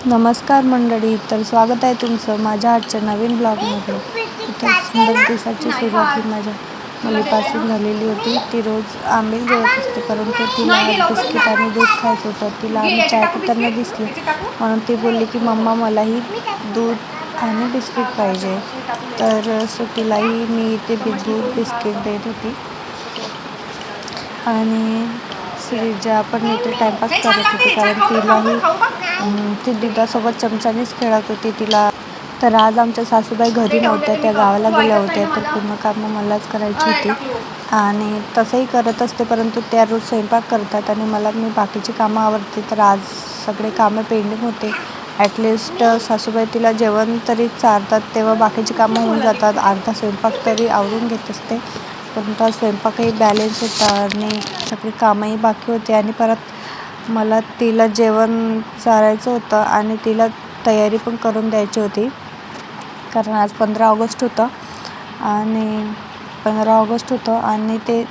नमस्कार मंडळी, तर स्वागत आहे तुमचं माझ्या आजच्या नवीन ब्लॉगमध्ये. तर सुंदर दिवसाची सुरुवात ही माझ्या मुलीपासून झालेली होती. ती रोज आंबील जेवत असते, परंतु तिला बिस्किट आणि दूध खायचं होतं. तिला आम्ही चाय पिताना दिसले म्हणून ती बोलली की मम्मा मलाही दूध आणि बिस्किट पाहिजे. तर तिलाही मी ते दूध बिस्किट देत होती आणि श्रीजा पण इथे टाइमपास करत होती, कारण तिलाही ती दुधासोबत चमच्यानेच खेळत होती तिला. तर आज आमच्या सासूबाई घरी नव्हत्या, त्या गावाला गेल्या होत्या, तर पूर्ण कामं मलाच करायची होती आणि तसंही करत असते, परंतु त्या रोज स्वयंपाक करतात आणि मी बाकीची कामं आवरते. तर आज सगळे कामं पेंडिंग होते. ॲटलिस्ट सासूबाई तिला जेवण तरी चारतात, तेव्हा बाकीची कामं होऊन जातात. अर्धा स्वयंपाक तरी आवरून घेत असते, परंतु आज स्वयंपाकही बॅलेन्स होता आणि सगळी कामंही बाकी होती आणि परत मला तिला जेवण चारायचं होतं आणि तिला तयारी पण करून द्यायची होती, कारण आज 15 ऑगस्ट होतं आणि ते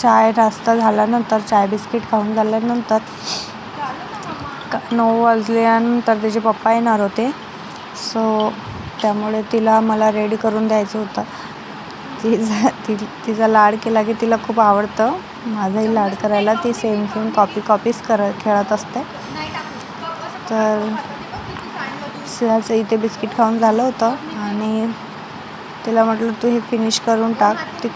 चाय नाश्ता झाल्यानंतर, चाय बिस्किट खाऊन झाल्यानंतर 9 वाजल्यानंतर तिचे पप्पा येणार होते. सो त्यामुळे मला रेडी करून द्यायचं होतं. तिचा लाड केला की तिला खूप आवडतं माझाही लाड करायला. ती सेम कॉपीज खेळत असते. तर सियाचं इथे बिस्किट खाऊन झालं होतं आणि तिला म्हटलं तू हे फिनिश करून टाक.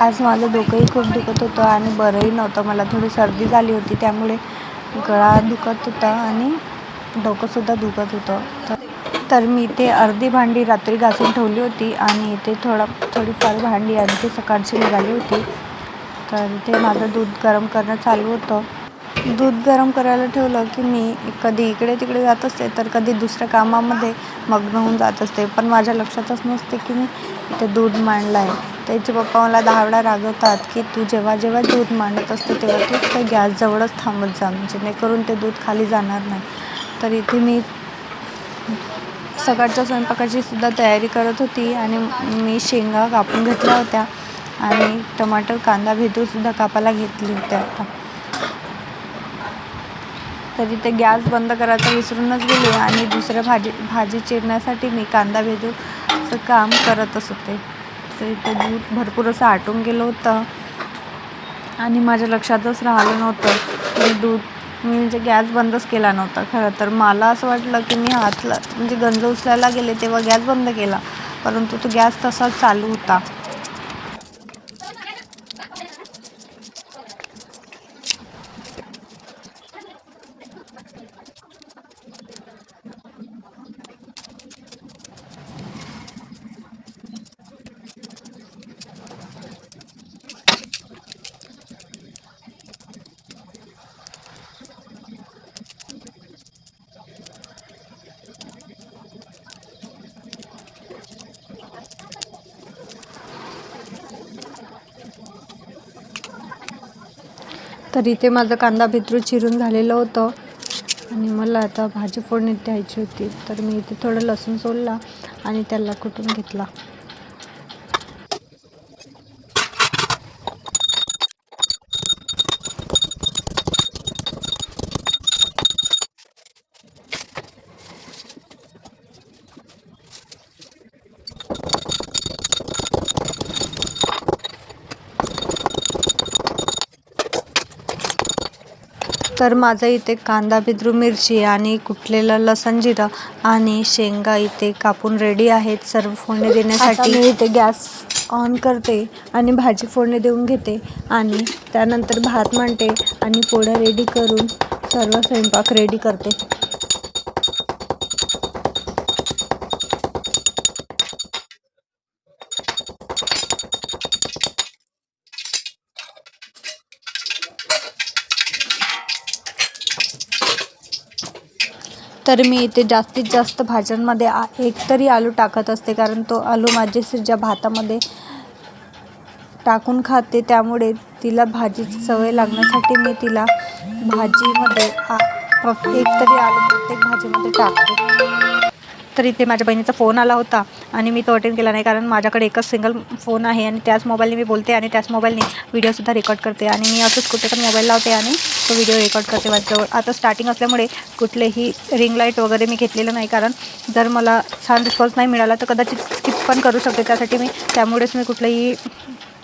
आज माझं डोकंही खूप दुखत होतं आणि बरंही नव्हतं. मला थोडी सर्दी झाली होती, त्यामुळे गळा दुखत होता आणि डोकंसुद्धा दुखत होतं. तर मी इथे अर्धी भांडी रात्री घासून ठेवली होती आणि इथे थोडीफार भांडी आणखी सकाळची निघाली होती. तर इथे माझं दूध गरम करणं चालू होतं. दूध गरम करायला ठेवलं की मी कधी इकडे तिकडे जात असते, तर कधी दुसऱ्या कामामध्ये मग्न होऊन जात असते. पण माझ्या लक्षातच नसते की मी इथे दूध मांडलं आहे. त्याचे पप्पा मला 10 वेळा रागवतात की तू जेव्हा जेव्हा दूध मांडत असते तेव्हा तू त्या गॅसजवळच थांबत जा, जेणेकरून ते दूध खाली जाणार नाही. तर इथे मी सकाळच्या स्वयंपाकाची सुद्धा तयारी करत होती आणि मी शेंगा कापून घेतल्या होत्या आणि टमाटर, कांदा, भेंडीसुद्धा कापायला घेतली होत्या. तरी ते गॅस बंद करायचं विसरूनच गेले आणि दुसऱ्या भाजी चिरण्यासाठी मी कांदा भेंडीचं काम करतच होते. तर इथे दूध भरपूर असं आटून गेलं होतं आणि माझ्या लक्षातच राहिलं नव्हतं मी गॅस बंदच केला नव्हता. खरं तर मला असं वाटलं की मी गंज उचलायला गेले तेव्हा गॅस बंद केला, परंतु तो गॅस तसाच चालू होता. तर इथे माझं कांदा भेंडी चिरून झालेलं होतं आणि मला आता भाजी फोडणीत द्यायची होती. तर मी इथे थोडं लसूण सोलला आणि त्याला कुटून घेतला. तर माझं इथे कांदा, मिरची आणि कुटलेलं लसण, जिरं आणि शेंगा इथे कापून रेडी आहेत सर्व फोडणी देण्यासाठी. मी इथे गॅस ऑन करते आणि भाजी फोडणी देऊन घेते आणि त्यानंतर भात मांडते आणि पोळ्या रेडी करून सर्व स्वयंपाक रेडी करते. तर मी इथे जास्तीत जास्त भाज्यांमध्ये एक तरी आलू टाकत असते, कारण तो आलू माझी श्रीजा भातामध्ये टाकून खाते, त्यामुळे तिला भाजीची सवय लागण्यासाठी मी तिला भाजीमध्ये एक तरी आलू प्रत्येक भाजीमध्ये टाकते. तर इथे माझ्या बहिणीचा फोन आला होता आणि मी तो अटेंड केला नाही, कारण माझ्याकडे एकच सिंगल फोन आहे आणि त्याच मोबाईलने मी बोलते आणि त्याच मोबाईलने व्हिडिओसुद्धा रेकॉर्ड करते आणि मी असंच कुठे पण मोबाईल लावते आणि तो व्हिडिओ रेकॉर्ड करते माझ्याजवळ. आता स्टार्टिंग असल्यामुळे कुठलेही रिंग लाईट वगैरे मी घेतलेलं नाही, कारण जर मला छान रिस्पॉन्स नाही मिळाला तर कदाचित स्किप पण करू शकते. त्यासाठी त्यामुळेच मी कुठलंही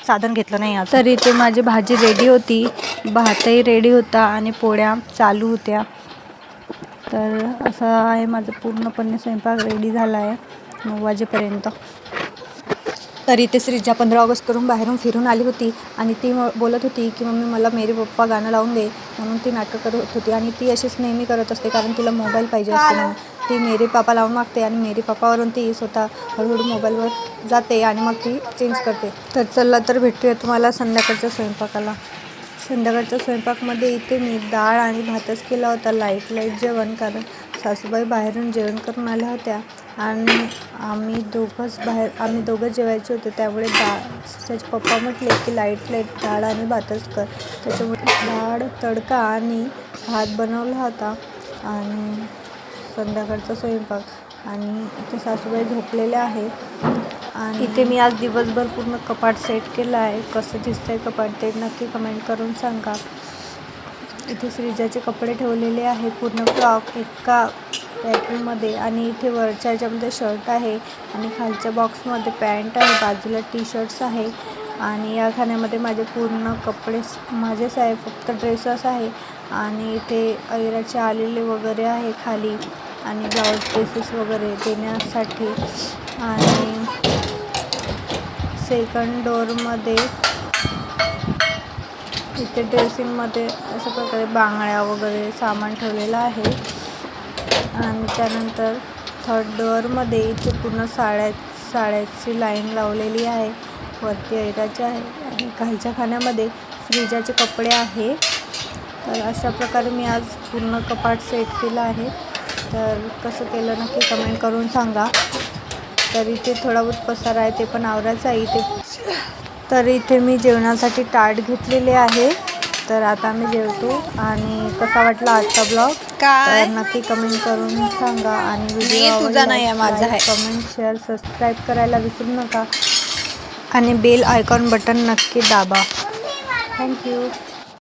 साधन घेतलं नाही. आज तर इथे माझी भाजी रेडी होती, भातही रेडी होता आणि पोळ्या चालू होत्या. तर असं आहे माझं पूर्णपणे स्वयंपाक रेडी झाला आहे 9 वाजेपर्यंत. तर इथे श्रीजा 15 ऑगस्ट करून बाहेरून फिरून आली होती आणि ती बोलत होती की मम्मी मला मेरे पप्पा गाणं लावून दे, म्हणून ती नाटकं करत होती. आणि ती अशीच नेहमी करत असते, कारण तिला मोबाईल पाहिजे असते म्हणून ती मेरे पापा लावून मागते आणि मेरे पापावरून ती स्वतः हळूहळू मोबाईलवर जाते आणि मग ती चेंज करते. तर चला तर भेटूया तुम्हाला संध्याकाळच्या स्वयंपाकाला. संध्याकाळच्या स्वयंपाकमध्ये इथे मी डाळ आणि भातच केला होता, लाईट जेवण, कारण सासूबाई बाहेरून जेवण करून आल्या होत्या आणि आम्ही दोघं जेवायचे होते. त्यामुळे त्याचे पप्पा म्हटले की लाईट डाळ आणि भातच कर. त्याच्यामुळे डाळ तडका आणि भात बनवला होता आणि संध्याकाळचा स्वयंपाक. आणि इथे सासूबाई झोपलेल्या आहेत आणि इथे मी आज दिवसभर पूर्ण कपाट सेट केलं आहे. कसं दिसतंय कपाट ते नक्की कमेंट करून सांगा. इथे श्रीजाचे कपडे ठेवलेले आहे, पूर्ण फ्रॉक एका रॅकमध्ये आणि इथे वरच्या ह्याच्यामध्ये शर्ट आहे आणि खालच्या बॉक्समध्ये पॅन्ट आहे, बाजूला टी शर्ट्स आहे आणि या खाण्यामध्ये माझे पूर्ण कपडे माझेच आहे, फक्त ड्रेसच आहे. आणि इथे ऐराचे आलेले वगैरे आहे खाली आणि ब्लाऊज पीसेस वगैरे देण्यासाठी. आणि सेकंड डोअरमध्ये इथे ड्रेसिंगमध्ये अशा प्रकारे बांगड्या वगैरे सामान ठेवलेलं आहे. आणि त्यानंतर थर्ड डोअरमध्ये इथे पूर्ण साड्याची लाईन लावलेली आहे, वरती ऐराच्या आहे आणि खालच्या खाण्यामध्ये श्रीजाचे कपडे आहे. तर अशा प्रकारे मी आज पूर्ण कपाट सेट केलं आहे. तर कसं केलं नक्की कमेंट करून सांगा. तर इथे थोडा बहुत पसारा आहे, ते पण आवरायचं आहे इथे. तर इथे मी जेवणासाठी ताट घेतलेले आहे. तर आता मी जेवतो. आणि कसा वाटला आजचा ब्लॉग तर नक्की कमेंट करून सांगा. आणि व्हिडिओ तुझा नाही आहे, माझा आहे. कमेंट शेअर सबस्क्राईब करायला विसरू नका आणि बेल आयकॉन बटन नक्की दाबा. थँक्यू.